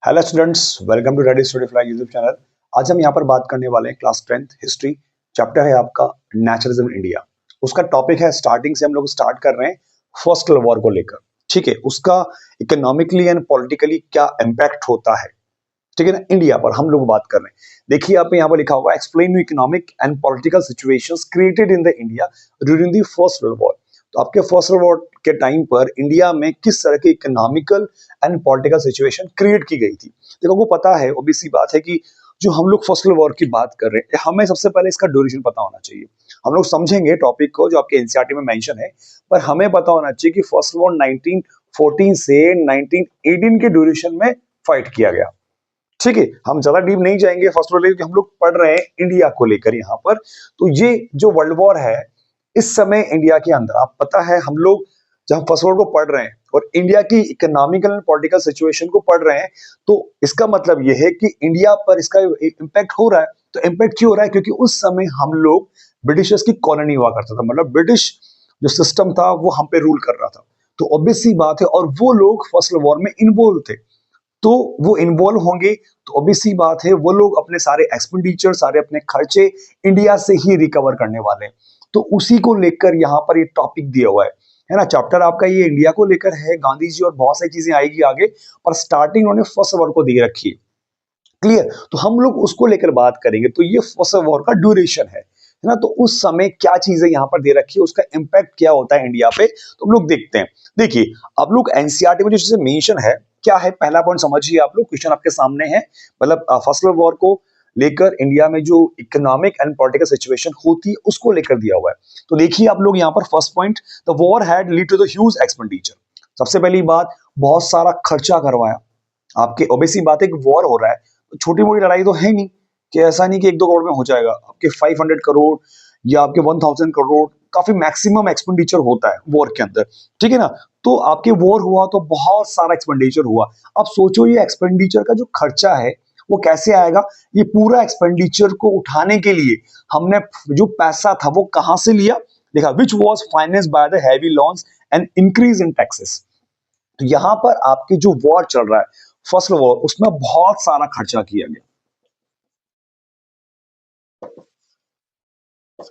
Hello students, welcome to ready study fly YouTube channel. आज हम यहाँ पर बात करने वाले हैं क्लास 10th हिस्ट्री। चैप्टर है आपका नेशनलिज्म इंडिया। उसका टॉपिक है, स्टार्टिंग से हम लोग स्टार्ट कर रहे हैं फर्स्ट वर्ल्ड वॉर को लेकर। ठीक है, उसका इकोनॉमिकली एंड पॉलिटिकली क्या इम्पैक्ट होता है, ठीक है ना, इंडिया पर हम लोग बात कर रहे हैं। देखिए आप यहाँ पर लिखा हुआ है, explain economic and political situations created in the India during the first world war. तो आपके फर्स्ट वर्ल्ड वॉर के टाइम पर इंडिया में किस तरह की economical and political situation create की गई थी। देखो वो पता है, ओबीसी बात है कि जो हम लोग फर्स्ट वर्ल्ड वॉर की बात कर रहे हैं, हमें सबसे पहले इसका ड्यूरेशन पता होना चाहिए। हम लोग समझेंगे टॉपिक को जो आपके एनसीईआरटी में मेंशन है, पर हमें पता होना चाहिए कि फर्स्ट वॉर 1914 से 1918 के ड्यूरेशन में फाइट किया गया। ठीक है, हम ज्यादा डीप नहीं जाएंगे फर्स्ट वर्ल्ड, क्योंकि हम लोग पढ़ रहे हैं इंडिया को लेकर यहाँ पर। तो ये जो वर्ल्ड वॉर है इस समय इंडिया के अंदर, आप पता है हम लोग जब फर्स्ट वर्ल्ड को पढ़ रहे हैं और इंडिया की इकोनॉमिकल एंड पॉलिटिकल सिचुएशन को पढ़ रहे हैं, तो इसका मतलब यह है कि इंडिया पर इसका इम्पैक्ट हो रहा है। तो इम्पैक्ट क्यों हो रहा है? क्योंकि उस समय हम लोग ब्रिटिशर्स की कॉलोनी हुआ करता था, मतलब ब्रिटिश जो सिस्टम था वो हम पे रूल कर रहा था। तो ऑब्वियस सी बात है, और वो लोग फर्स्ट वर्ल्ड वॉर में इन्वॉल्व थे, तो वो इन्वॉल्व होंगे। तो ऑब्वियस सी बात है, वो लोग अपने सारे एक्सपेंडिचर, सारे अपने खर्चे इंडिया से ही रिकवर करने वाले हैं। तो उसी को लेकर यहाँ पर ये टॉपिक दिया हुआ है ना। चैप्टर आपका ये इंडिया को लेकर है, गांधी जी और बहुत सारी चीजें आएगी आगे, पर स्टार्टिंग उन्होंने फर्स्ट वॉर को दे रखी है। क्लियर? तो हम लोग उसको लेकर बात करेंगे। तो ये फर्स्ट वॉर का ड्यूरेशन है ना। तो उस समय क्या चीजें यहाँ पर दे रखी है, उसका इंपैक्ट क्या होता है इंडिया पे, तो हम लोग देखते हैं। देखिए आप लोग एनसीईआरटी में जो चीजें मेंशन है, क्या है पहला पॉइंट समझिए आप लोग, क्वेश्चन आपके सामने है। मतलब फर्स्ट वर्ल्ड वॉर को लेकर इंडिया में जो इकोनॉमिक एंड पॉलिटिकल सिचुएशन होती है उसको लेकर दिया हुआ है। तो देखिए आप लोग यहाँ पर first point, the war had lead to the huge expenditure. सबसे पहली बात, बहुत सारा खर्चा करवाया। आपके ओबेसी बात है कि वॉर हो रहा है, तो छोटी मोटी लड़ाई तो है नहीं, कि ऐसा नहीं कि 1-2 करोड़ में हो जाएगा। आपके 500 करोड़ या आपके 1000 करोड़ काफी मैक्सिमम एक्सपेंडिचर होता है वॉर के अंदर, ठीक है ना। तो आपके वॉर हुआ तो बहुत सारा एक्सपेंडिचर हुआ। अब सोचो ये एक्सपेंडिचर का जो खर्चा है वो कैसे आएगा। ये पूरा एक्सपेंडिचर को उठाने के लिए हमने जो पैसा था वो कहां से लिया, देखा, which was financed by the heavy loans and increase in taxes. तो यहां पर आपके जो वॉर चल रहा है फर्स्ट वॉर, उसमें बहुत सारा खर्चा किया गया,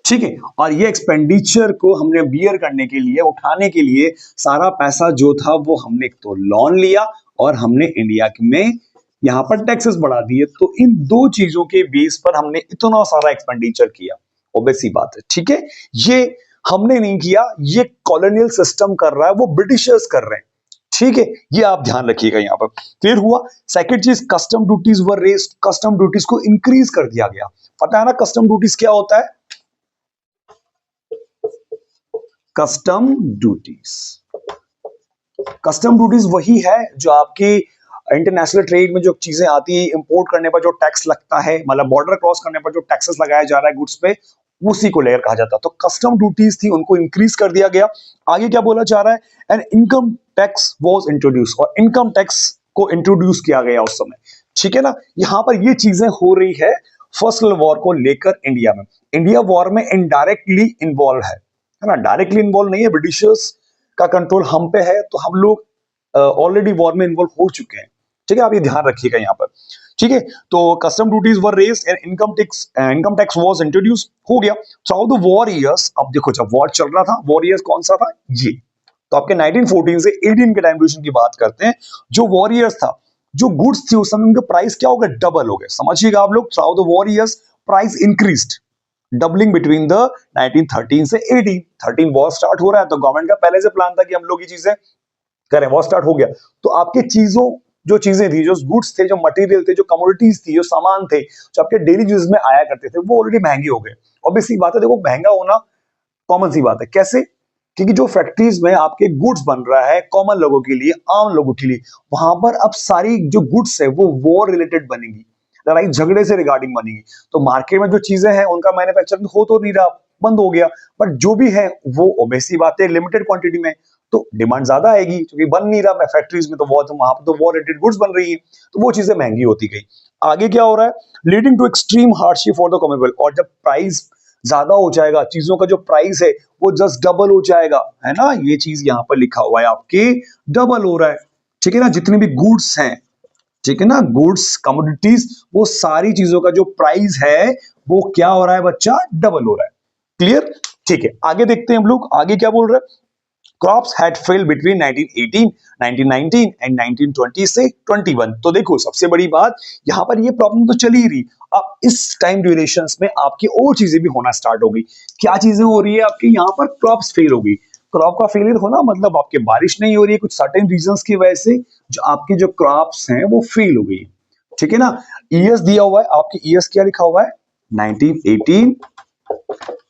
ठीक है। और ये एक्सपेंडिचर को हमने बियर करने के लिए, उठाने के लिए सारा पैसा जो था वो हमने तो लोन लिया और हमने इंडिया में यहां पर टैक्सेस बढ़ा दिए। तो इन दो चीजों के बेस पर हमने इतना सारा एक्सपेंडिचर किया। ऑब्वियस सी बात है, ठीक है। ये हमने नहीं किया, ये कॉलोनियल सिस्टम कर रहा है, वो ब्रिटिशर्स कर रहे हैं, ठीक है। ये आप ध्यान रखिएगा यहाँ पर। क्लियर हुआ? सेकंड चीज, कस्टम ड्यूटीज वर रेज्ड। कस्टम ड्यूटीज को इंक्रीज कर दिया गया। पता है ना कस्टम ड्यूटीज क्या होता है? कस्टम ड्यूटीज, कस्टम ड्यूटीज वही है जो आपकी इंटरनेशनल ट्रेड में जो चीजें आती है, इंपोर्ट करने पर जो टैक्स लगता है, मतलब बॉर्डर क्रॉस करने पर जो टैक्सेस लगाया जा रहा है गुड्स पे, उसी को लेकर कहा जाता है। तो कस्टम ड्यूटीज थी, उनको इंक्रीज कर दिया गया। आगे क्या बोला जा रहा है? And income tax was introduce, और इनकम टैक्स को इंट्रोड्यूस किया गया उस समय, ठीक है ना। यहां पर ये चीजें हो रही है फर्स्ट वर्ल्ड वॉर को लेकर इंडिया में। इंडिया वॉर में इनडायरेक्टली इन्वॉल्व है ना, डायरेक्टली इन्वॉल्व नहीं है। ब्रिटिशर्स का कंट्रोल हम पे है, तो हम लोग ऑलरेडी वॉर में इन्वॉल्व हो चुके हैं, ठीक है। आप ये ध्यान रखिएगा यहाँ पर, ठीक है। तो custom duties were raised and income tax was introduce हो गया थ्रू द वॉर इयर्स। अब देखो जब वॉर चल रहा था, वॉर इयर्स कौन सा था? ये तो आपके 1914 से 18 के टाइम ड्यूरेशन की बात करते हैं। जो वॉर इयर्स था, जो गुड्स थी उस समय उनके प्राइस क्या हो गए? डबल हो गए। समझिएगा आप लोग, through the war years price increased, doubling between the 1913 से 18। 13 वॉर स्टार्ट हो रहा है, तो गवर्नमेंट का पहले से प्लान था कि हम लोग ये चीजें करें। वॉर स्टार्ट हो गया तो आपके चीजों, जो चीजें थी, जो गुड्स थे, जो मटेरियल थे, जो कमोडिटीज थी, जो सामान थे, जो आपके डेली यूज में आया करते थे, वो ऑलरेडी महंगे हो गए। ऑब्वियसली बात है, देखो महंगा होना कॉमन सी बात है। कैसे? क्योंकि जो फैक्ट्रीज में आपके गुड्स बन रहा है कॉमन लोगों के लिए, आम लोगों के लिए, वहां पर अब सारी जो गुड्स है वो वॉर रिलेटेड बनेगी, लड़ाई झगड़े से रिगार्डिंग बनेगी। तो मार्केट में जो चीजें हैं उनका मैन्युफैक्चरिंग हो तो नहीं रहा, बंद हो गया, बट जो भी है वो ऑब्वियसली बात है लिमिटेड क्वांटिटी में, तो डिमांड ज्यादा आएगी क्योंकि बन नहीं रहा फैक्ट्रीज में, तो वो तो वहां पर तो वॉर रिलेटेड गुड्स बन रही है, तो वो चीजें महंगी होती गई। आगे क्या हो रहा है? Leading to extreme hardship for the common, और जब प्राइस ज्यादा हो जाएगा, चीजों का जो प्राइस है वो जस्ट डबल हो जाएगा, है ना। ये चीज यहाँ पर लिखा हुआ है आपके, डबल हो रहा है, ठीक है ना। जितने भी गुड्स हैं ठीक है ना, गुड्स कमोडिटीज, वो सारी चीजों का जो प्राइस है वो क्या हो रहा है बच्चा, डबल हो रहा है। क्लियर? ठीक है, आगे देखते हैं हम लोग, आगे क्या बोल रहे हैं। Crops had failed between 1918, 1919 and 1920 से 21। तो देखो सबसे बड़ी बात, यहां पर ये प्रॉब्लम तो चली ही रही, अब इस टाइम ड्यूरेशंस में आपकी और चीजें भी होना स्टार्ट हो गई। क्या चीजें हो रही है आपकी, यहाँ पर क्रॉप्स फेल हो गई। क्रॉप का फेलियर होना मतलब आपके बारिश नहीं हो रही है कुछ सर्टेन रीजंस की वजह से, जो आपकी जो क्रॉप्स हैं वो फेल हो गई। ठीक है ना, ईयर्स दिया हुआ है, आपकी ईयर्स क्या लिखा हुआ है, 1918,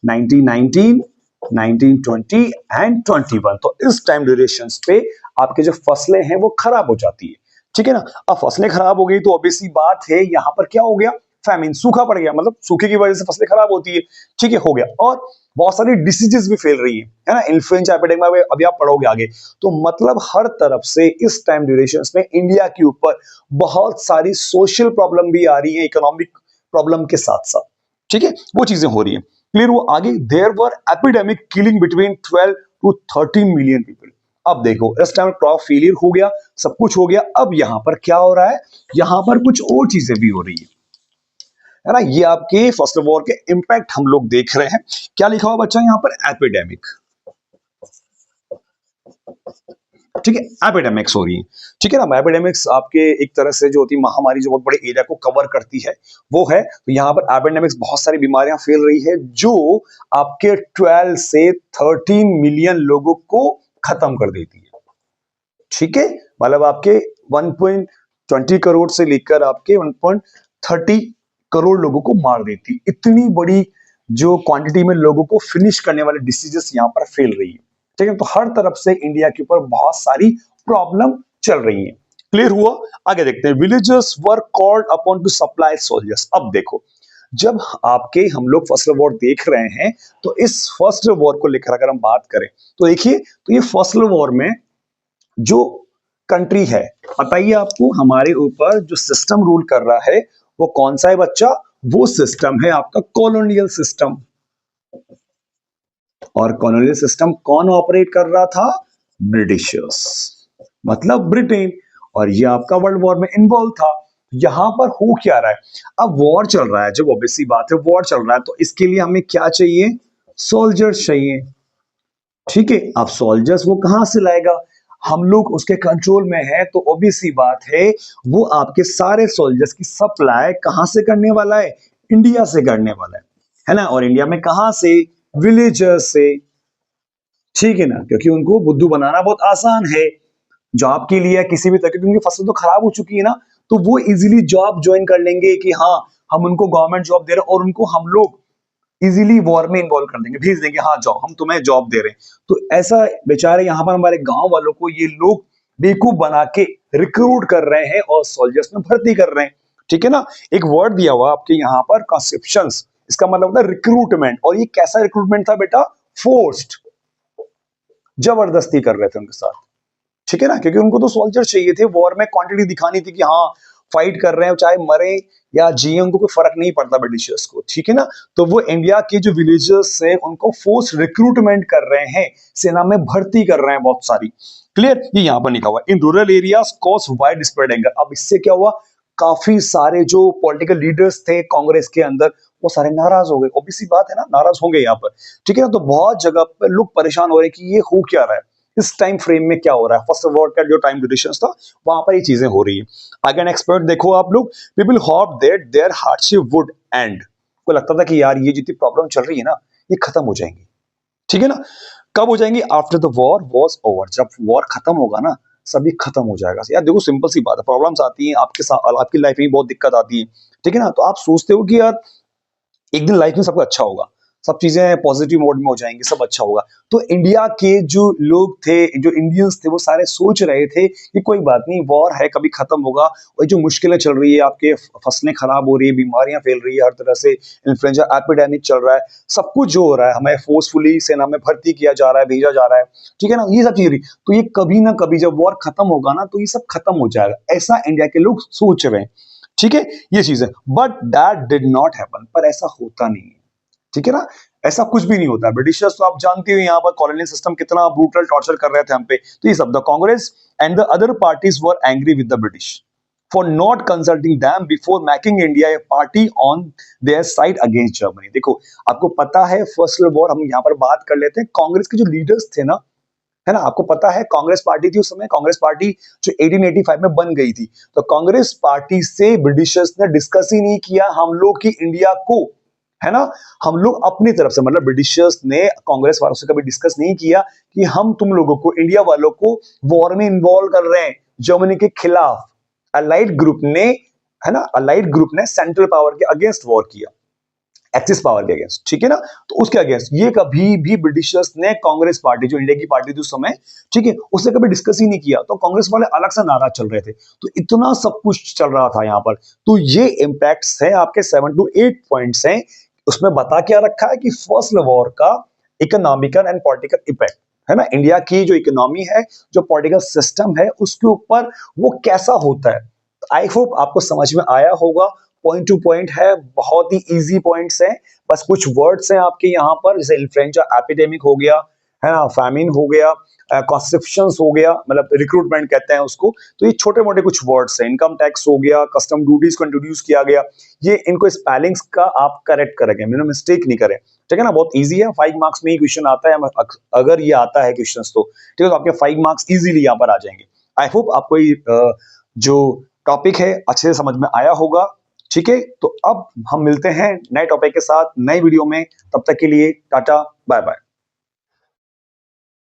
1919, 1920 एंड 21। तो इस टाइम ड्यूरेशन पे आपके जो फसलें हैं वो खराब हो जाती है। ठीक है ना, अब फसलें खराब हो गई तो ऑब्वियसली बात है यहाँ पर क्या हो गया, फैमिन, सूखा पड़ गया, मतलब सूखे की वजह से फसलें खराब होती है। ठीक है, हो गया। और बहुत सारी डिसीजेस भी फैल रही है ना, इन्फ्लुएंजा एपिडेमिक में अभी आप पढ़ोगे आगे। तो मतलब हर तरफ से इस टाइम ड्यूरेशन में इंडिया के ऊपर बहुत सारी सोशल प्रॉब्लम भी आ रही है, इकोनॉमिक प्रॉब्लम के साथ साथ। ठीक है, वो चीजें हो रही है। क्लियर? वो आगे, there were epidemic killing between 12 to 13 million people. अब देखो इस टाइम क्रॉप फेलियर हो गया, सब कुछ हो गया, अब यहां पर क्या हो रहा है, यहां पर कुछ और चीजें भी हो रही है ना। ये आपके फर्स्ट वॉर के इंपैक्ट हम लोग देख रहे हैं। क्या लिखा हुआ बच्चा यहां पर, एपिडेमिक। ठीक है, एपिडेमिक्स हो रही है। ठीक है ना, एपिडेमिक्स आपके एक तरह से जो होती है महामारी, जो बहुत बड़े एरिया को कवर करती है वो है। तो यहाँ पर एपिडेमिक्स, बहुत सारी बीमारियां फैल रही है जो आपके 12 से 13 मिलियन लोगों को खत्म कर देती है। ठीक है, मतलब आपके 1.20 करोड़ से लेकर आपके 1.30 करोड़ लोगों को मार देती, इतनी बड़ी जो क्वांटिटी में लोगों को फिनिश करने वाले डिसीजेस यहाँ पर फैल रही है। ठीक है, तो हर तरफ से इंडिया के ऊपर बहुत सारी प्रॉब्लम चल रही है। क्लियर हुआ? आगे देखते हैं, villagers were called upon two supply soldiers. अब देखो, जब आपके हम लोग फर्स्ट वॉर देख रहे हैं, तो इस फर्स्ट वॉर को लेकर अगर हम बात करें तो देखिए, तो ये फर्स्ट वॉर में जो कंट्री है, बताइए आपको, हमारे ऊपर जो सिस्टम रूल कर रहा है वो कौन सा है बच्चा, वो सिस्टम है आपका कॉलोनियल सिस्टम। और कॉलोनियल सिस्टम कौन ऑपरेट कर रहा था, ब्रिटिशर्स, मतलब ब्रिटेन। और ये आपका वर्ल्ड वॉर में इन्वॉल्व था। यहां पर हो क्या रहा है, अब वॉर चल रहा है, जब ऑब्वियसली बात है वॉर चल रहा है, तो इसके लिए हमें क्या चाहिए, सोल्जर्स चाहिए। ठीक है, अब सोल्जर्स वो कहां से लाएगा, हम लोग उसके कंट्रोल में है, तो ऑब्वियसली बात है वो आपके सारे सोल्जर्स की सप्लाई कहां से करने वाला है, इंडिया से करने वाला है ना। और इंडिया में कहां से, विलेजर्स से। ठीक है ना, क्योंकि उनको बुद्धू बनाना बहुत आसान है, जॉब के लिए किसी भी तरह की, उनकी फसल तो खराब हो चुकी है ना, तो वो इजीली जॉब ज्वाइन कर लेंगे कि हाँ हम उनको गवर्नमेंट जॉब दे रहे हैं, और उनको हम लोग इजीली वॉर में इन्वॉल्व कर देंगे, भेज देंगे, हाँ जाओ हम तुम्हें जॉब दे रहे हैं। तो ऐसा बेचारे यहाँ पर हमारे गांव वालों को ये लोग बेवकूफ बना के रिक्रूट कर रहे हैं और सोल्जर्स में भर्ती कर रहे हैं। ठीक है ना, एक वर्ड दिया हुआ आपके यहाँ पर, कॉन्सेप्शंस, इसका मतलब होता है रिक्रूटमेंट। और ये कैसा रिक्रूटमेंट था बेटा, फोर्स्ड, जबरदस्ती कर रहे थे उनके साथ। ठीक है ना, क्योंकि उनको तो सोल्जर चाहिए थे, वॉर में क्वांटिटी दिखानी थी कि हाँ फाइट कर रहे हैं, चाहे मरे या जिए उनको कोई फर्क नहीं पड़ता ब्रिटिशर्स को। ठीक है ना, तो वो इंडिया के जो विलेजर्स हैं उनको फोर्स रिक्रूटमेंट कर रहे हैं, सेना में भर्ती कर रहे हैं बहुत सारी। क्लियर? ये यहां पर लिखा हुआ in rural areas cause wide spread anger. अब इससे क्या हुआ, काफी सारे जो पॉलिटिकल लीडर्स थे कांग्रेस के अंदर, वो सारे नाराज हो गए, ऑब्वियसली बात है ना, नाराज होंगे यहाँ पर। ठीक है ना, तो बहुत जगह पर लोग परेशान हो रहे हैं कि ये हो क्या रहा है, इस टाइम फ्रेम में क्या हो रहा है, फर्स्ट वॉर का जो टाइम ड्यूरेशन था वहां पर ये चीजें हो रही है। अगेन एक्सपर्ट देखो आप लोग, people hope that their hardship would end. को लगता था कि यार ये जितनी प्रॉब्लम चल रही है ना, ये खत्म हो जाएंगी। ठीक है ना, कब हो जाएंगी, after the war was over, जब वॉर खत्म होगा ना, सभी खत्म हो जाएगा। यार देखो सिंपल सी बात है, प्रॉब्लम्स आती हैं आपके साथ, आपकी लाइफ में बहुत दिक्कत आती है। ठीक है ना, तो आप सोचते हो कि यार एक दिन लाइफ में सब अच्छा होगा, सब चीजें पॉजिटिव मोड में हो जाएंगी, सब अच्छा होगा। तो इंडिया के जो लोग थे, जो इंडियंस थे, वो सारे सोच रहे थे कि कोई बात नहीं, वॉर है, कभी खत्म होगा। और जो मुश्किलें चल रही है, आपके फसलें खराब हो रही है, बीमारियां फैल रही है हर तरह से, इन्फ्लुएंजा एपिडेमिक चल रहा है, सब कुछ जो हो रहा है, हमें फोर्सफुली सेना में भर्ती किया जा रहा है, भेजा जा रहा है। ठीक है ना, ये सब चीजें, तो ये कभी ना कभी जब वॉर खत्म होगा ना, तो ये सब खत्म हो जाएगा, ऐसा इंडिया के लोग सोच रहे हैं। ठीक है, ये चीज है, but that did not happen, पर ऐसा होता नहीं है। ठीक है ना, ऐसा कुछ भी नहीं होता। ब्रिटिशर्स तो आप जानते हो यहाँ पर कॉलोनियल सिस्टम कितना ब्रूटल टॉर्चर कर रहे थे हम पे। तो ये सब, the Congress and the other parties were angry with the British. for not consulting them before making India a party on their side against Germany। देखो, आपको पता है फर्स्ट वर्ल्ड वॉर, हम यहाँ पर बात कर लेते हैं, कांग्रेस के जो लीडर्स थे ना, है ना, आपको पता है कांग्रेस पार्टी थी उस समय, कांग्रेस पार्टी जो 1885 में बन गई थी, तो कांग्रेस पार्टी से ब्रिटिशर्स ने डिस्कस ही नहीं किया हम लोग की इंडिया को, है ना, हम लोग अपनी तरफ से, मतलब ब्रिटिशर्स ने कांग्रेस वालों से कभी डिस्कस नहीं किया कि हम तुम लोगों को, इंडिया वालों को वॉर में इन्वॉल्व कर रहे हैं जर्मनी के खिलाफ। अलाइड ग्रुप ने, है ना, अलाइड ग्रुप ने सेंट्रल पावर के अगेंस्ट वॉर किया, एक्सिस पावर के अगेंस्ट, ठीक है ना, तो उसके अगेंस्ट ये कभी भी ब्रिटिशर्स ने कांग्रेस पार्टी जो इंडिया की पार्टी थी उस समय, ठीक है, उससे कभी डिस्कस ही नहीं किया, तो कांग्रेस वाले अलग से नाराज चल रहे थे, तो इतना सब कुछ चल रहा था यहाँ पर। तो ये इंपैक्ट्स है आपके 7 to 8 पॉइंट्स हैं, उसमें बता क्या रखा है कि फर्स्ट वॉर का इकोनॉमिकल एंड पॉलिटिकल इफेक्ट, है ना, इंडिया की जो इकोनॉमी है, जो पॉलिटिकल सिस्टम है, उसके ऊपर वो कैसा होता है। आई होप आपको समझ में आया होगा, पॉइंट टू पॉइंट है, बहुत ही इजी पॉइंट्स हैं, बस कुछ वर्ड्स हैं आपके यहाँ पर, जैसे इन्फ्लुएंजा एपिडेमिक हो गया, है ना, फैमिन हो गया, कॉन्सेप्शंस हो गया, मतलब रिक्रूटमेंट कहते हैं उसको, तो ये छोटे मोटे कुछ वर्ड्स हैं, इनकम टैक्स हो गया, कस्टम ड्यूटीज को इंट्रोड्यूस किया गया, ये इनको स्पेलिंग्स का आप करेक्ट करेंगे, मैंने मिस्टेक नहीं करें, ठीक है ना, बहुत इजी है, 5 मार्क्स में ही क्वेश्चन आता है, अगर ये आता है क्वेश्चन तो ठीक है, तो आपके 5 मार्क्स इजीली यहाँ पर आ जाएंगे। आई होप आपको जो टॉपिक है अच्छे से समझ में आया होगा, ठीक है, तो अब हम मिलते हैं नए टॉपिक के साथ नए वीडियो में, तब तक के लिए टाटा बाय बाय।